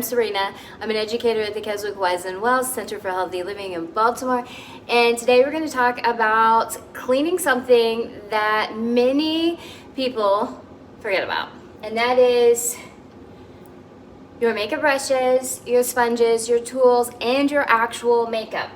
I'm Serina. I'm an educator at the Keswick Wise and Well Center for Healthy Living in Baltimore. And today we're going to talk about cleaning something that many people forget about. And that is your makeup brushes, your sponges, your tools, and your actual makeup.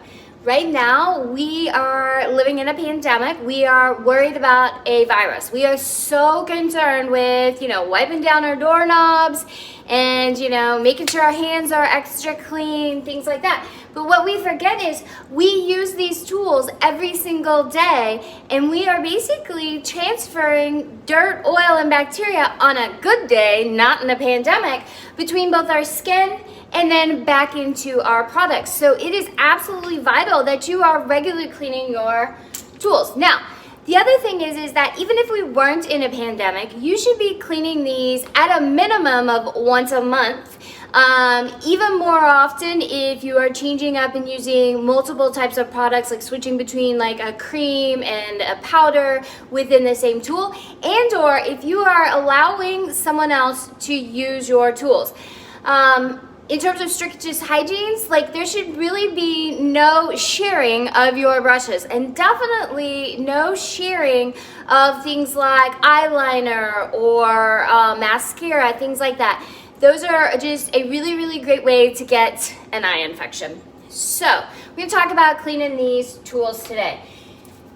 Right now, we are living in a pandemic. We are worried about a virus. We are so concerned with, wiping down our doorknobs and, making sure our hands are extra clean, things like that. But what we forget is we use these tools every single day, and we are basically transferring dirt, oil, and bacteria on a good day, not in a pandemic, between both our skin and then back into our products. So it is absolutely vital that you are regularly cleaning your tools. Now, the other thing is that even if we weren't in a pandemic, you should be cleaning these at a minimum of once a month. Even more often if you are changing up and using multiple types of products, like switching between like a cream and a powder within the same tool, and or if you are allowing someone else to use your tools. In terms of strictest hygienes, there should really be no sharing of your brushes, and definitely no sharing of things like eyeliner or mascara, things like that. Those are just a really, really great way to get an eye infection. So we're going to talk about cleaning these tools today.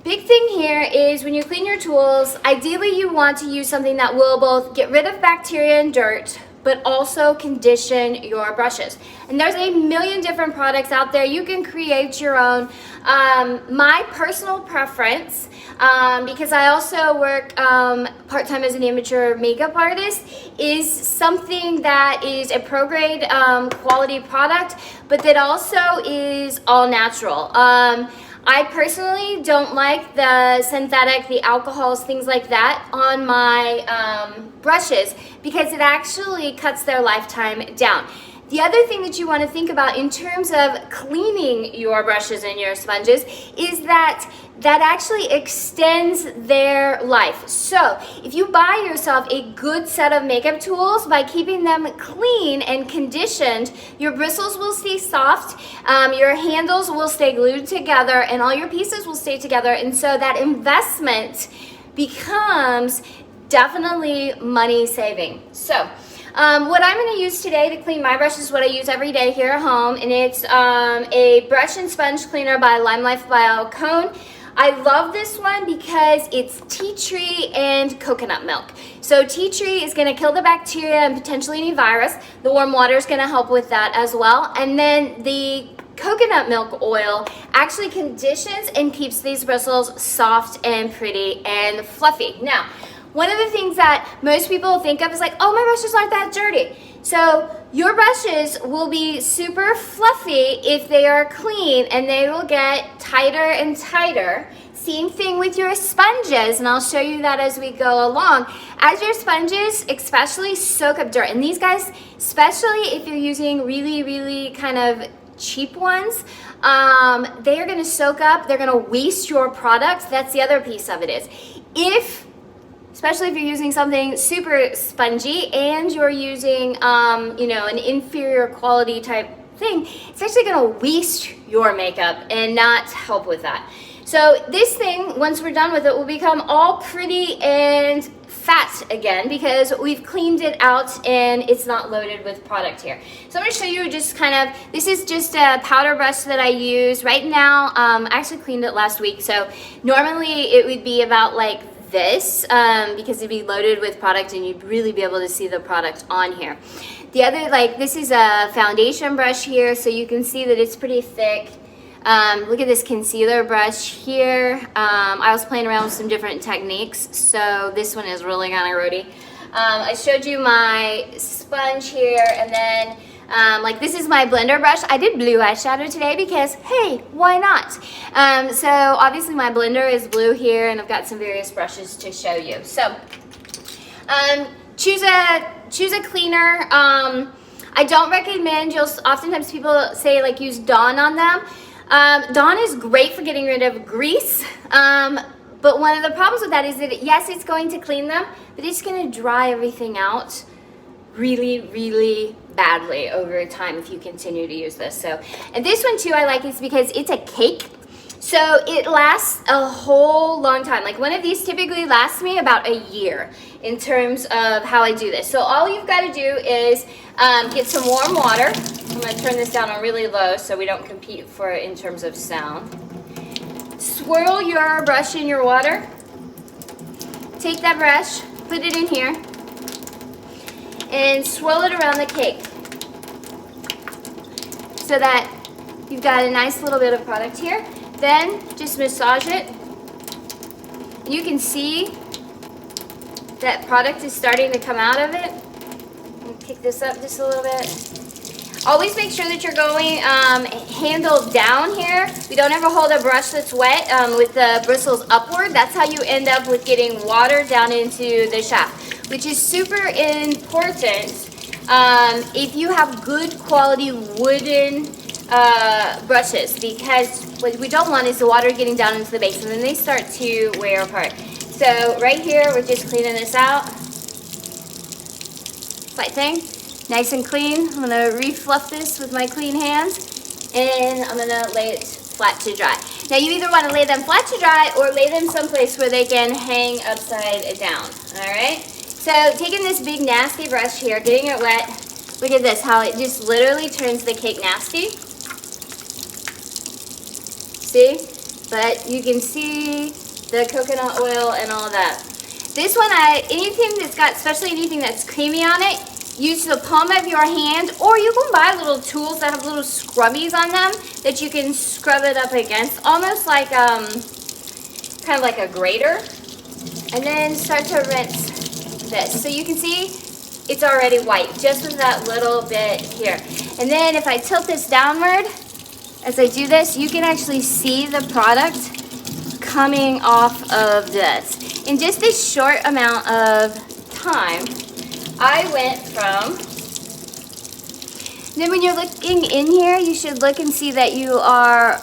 Big thing here is when you clean your tools, ideally you want to use something that will both get rid of bacteria and dirt, but also condition your brushes. And there's a million different products out there. You can create your own. My personal preference, because I also work part-time as an amateur makeup artist, is something that is a pro-grade quality product, but that also is all natural. I personally don't like the synthetic, the alcohols, things like that on my brushes, because it actually cuts their lifetime down. The other thing that you want to think about in terms of cleaning your brushes and your sponges is that actually extends their life. So if you buy yourself a good set of makeup tools, by keeping them clean and conditioned, your bristles will stay soft, your handles will stay glued together, and all your pieces will stay together. And so that investment becomes definitely money saving. So what I'm going to use today to clean my brushes is what I use every day here at home, and it's a brush and sponge cleaner by Lime Life Bio Cone. I love this one because it's tea tree and coconut milk. So tea tree is going to kill the bacteria and potentially any virus. The warm water is going to help with that as well. And then the coconut milk oil actually conditions and keeps these bristles soft and pretty and fluffy. Now, one of the things that most people think of is like, oh, my brushes aren't that dirty. So your brushes will be super fluffy if they are clean, and they will get tighter and tighter. Same thing with your sponges, and I'll show you that as we go along. As your sponges especially soak up dirt, and these guys, especially if you're using really, really kind of cheap ones, they are going to soak up, they're going to waste your product. That's the other piece of it is, especially if you're using something super spongy and you're using, an inferior quality type thing, it's actually going to waste your makeup and not help with that. So this thing, once we're done with it, will become all pretty and fat again because we've cleaned it out and it's not loaded with product here. So I'm going to show you just this is just a powder brush that I use right now. I actually cleaned it last week, so normally it would be about like this because it'd be loaded with product and you'd really be able to see the product on here. The other, this is a foundation brush here, so you can see that it's pretty thick. Look at this concealer brush here. I was playing around with some different techniques, so this one is really kind of roady. I showed you my sponge here, and then this is my blender brush. I did blue eyeshadow today because, hey, why not? So obviously my blender is blue here, and I've got some various brushes to show you. So choose a cleaner. I don't recommend, oftentimes people say use Dawn on them. Dawn is great for getting rid of grease, but one of the problems with that is that, yes, it's going to clean them, but it's going to dry everything out really, really badly over time if you continue to use this. So, and this one too I like is because it's a cake. So it lasts a whole long time. Like one of these typically lasts me about a year in terms of how I do this. So all you've got to do is get some warm water. I'm going to turn this down on really low so we don't compete for it in terms of sound. Swirl your brush in your water. Take that brush, put it in here, and swirl it around the cake so that you've got a nice little bit of product here. Then just massage it. You can see that product is starting to come out of it. I'll kick this up just a little bit. Always make sure that you're going handle down here. We don't ever hold a brush that's wet with the bristles upward. That's how you end up with getting water down into the shaft, which is super important if you have good quality wooden brushes, because what we don't want is the water getting down into the base and then they start to wear apart. So right here, we're just cleaning this out. Slight thing, nice and clean. I'm gonna re-fluff this with my clean hands and I'm gonna lay it flat to dry. Now you either wanna lay them flat to dry or lay them someplace where they can hang upside down, all right? So taking this big nasty brush here, getting it wet, look at this, how it just literally turns the cake nasty. See? But you can see the coconut oil and all that. This one, anything that's got, especially anything that's creamy on it, use the palm of your hand, or you can buy little tools that have little scrubbies on them that you can scrub it up against, almost like, kind of like a grater. And then start to rinse this. So you can see it's already white, just with that little bit here. And then if I tilt this downward, as I do this, you can actually see the product coming off of this. In just this short amount of time, I went from, then when you're looking in here, you should look and see that you are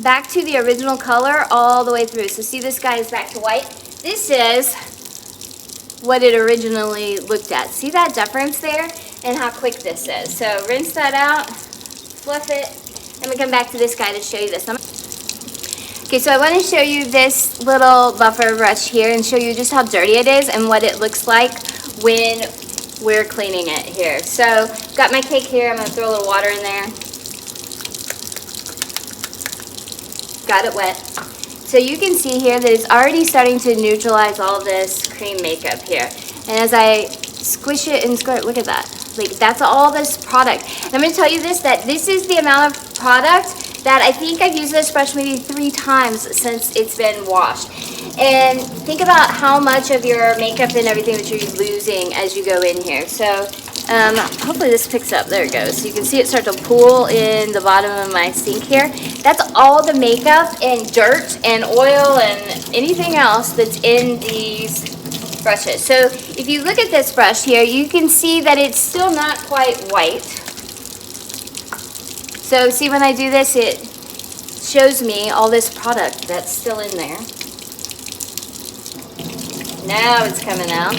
back to the original color all the way through. So see, this guy is back to white. This is what it originally looked at. See that difference there and how quick this is. So rinse that out, fluff it, and we come back to this guy to show you this. Okay, so I want to show you this little buffer brush here and show you just how dirty it is and what it looks like when we're cleaning it here. So got my cake here. I'm going to throw a little water in there. Got it wet. So you can see here that it's already starting to neutralize all this cream makeup here. And as I squish it and squirt, look at that. Like, that's all this product. And I'm going to tell you this, that this is the amount of product that I think I've used this brush maybe 3 times since it's been washed. And think about how much of your makeup and everything that you're losing as you go in here. So hopefully this picks up. There it goes. So you can see it start to pool in the bottom of my sink here. That's all the makeup and dirt and oil and anything else that's in these brushes. So if you look at this brush here, you can see that it's still not quite white. So see, when I do this, it shows me all this product that's still in there. Now it's coming out.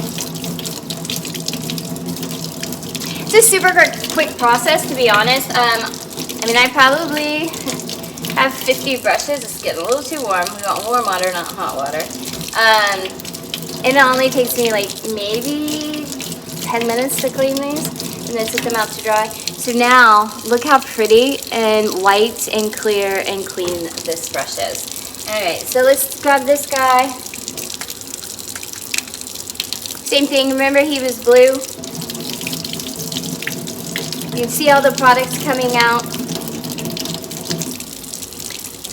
It's a super quick process, to be honest. I mean, I probably have 50 brushes. It's getting a little too warm. We want warm water, not hot water. And it only takes me like maybe 10 minutes to clean these and then set them out to dry. So now, look how pretty and white and clear and clean this brush is. Alright, so let's grab this guy. Same thing, remember he was blue? You can see all the products coming out.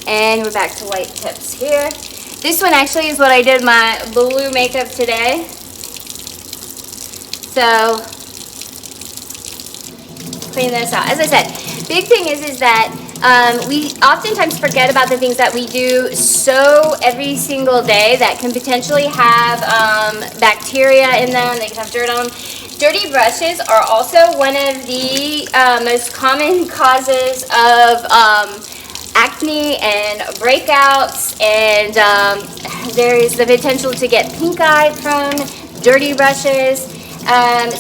And we're back to white tips here. This one actually is what I did my blue makeup today. So, clean this out. As I said, big thing is that we oftentimes forget about the things that we do so every single day that can potentially have bacteria in them. They can have dirt on them. Dirty brushes are also one of the most common causes of acne and breakouts, and there is the potential to get pink eye from dirty brushes.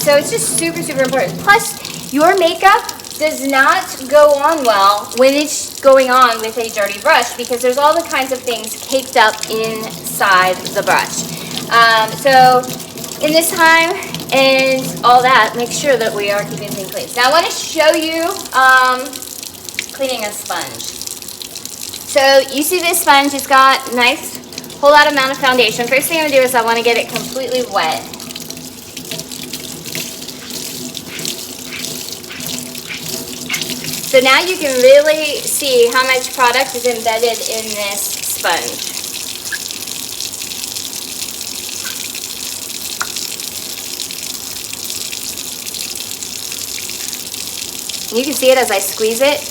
So it's just super, super important. Plus, Your makeup does not go on well when it's going on with a dirty brush because there's all the kinds of things caked up inside the brush. So in this time and all that, make sure that we are keeping things clean. Now I want to show you cleaning a sponge. So you see this sponge, it's got nice whole lot amount of foundation. First thing I'm going to do is I want to get it completely wet. So now you can really see how much product is embedded in this sponge. You can see it as I squeeze it,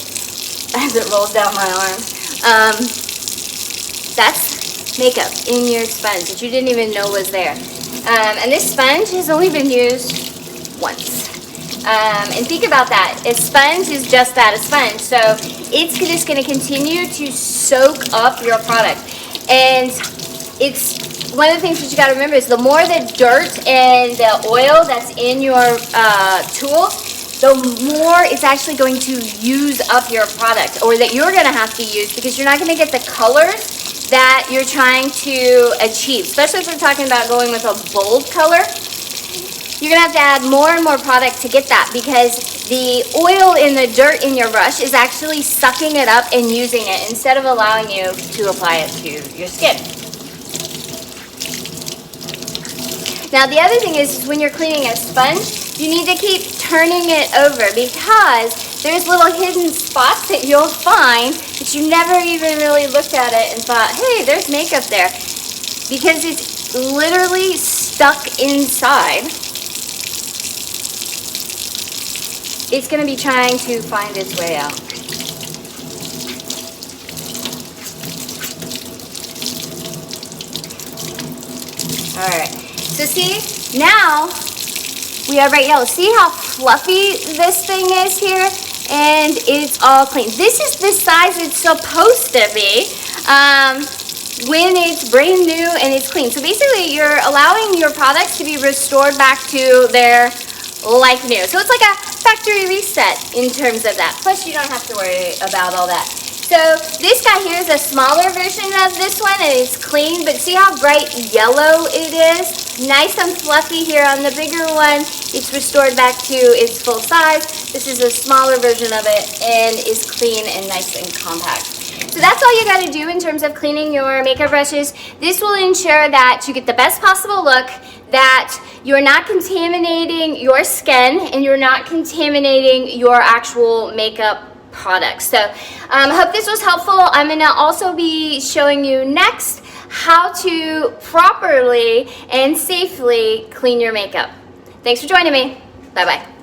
as it rolls down my arm. That's makeup in your sponge that you didn't even know was there. And this sponge has only been used once. And think about that. A sponge is just that, a sponge. So it's just going to continue to soak up your product. And it's one of the things that you got to remember is the more the dirt and the oil that's in your tool, the more it's actually going to use up your product, or that you're going to have to use, because you're not going to get the colors that you're trying to achieve. Especially if we're talking about going with a bold color. You're going to have to add more and more product to get that, because the oil in the dirt in your brush is actually sucking it up and using it instead of allowing you to apply it to your skin. Now the other thing is when you're cleaning a sponge, you need to keep turning it over, because there's little hidden spots that you'll find that you never even really looked at it and thought, hey, there's makeup there, because it's literally stuck inside. It's going to be trying to find its way out. Alright, so see, now we are bright yellow. See how fluffy this thing is here? And it's all clean. This is the size it's supposed to be when it's brand new and it's clean. So basically you're allowing your products to be restored back to their like new. So it's like a factory reset in terms of that. Plus you don't have to worry about all that. So this guy here is a smaller version of this one, and it's clean, but see how bright yellow it is? Nice and fluffy here on the bigger one. It's restored back to its full size. This is a smaller version of it and is clean and nice and compact. So that's all you got to do in terms of cleaning your makeup brushes. This will ensure that you get the best possible look, that you're not contaminating your skin, and you're not contaminating your actual makeup products. So I hope this was helpful. I'm going to also be showing you next how to properly and safely clean your makeup. Thanks for joining me. Bye-bye.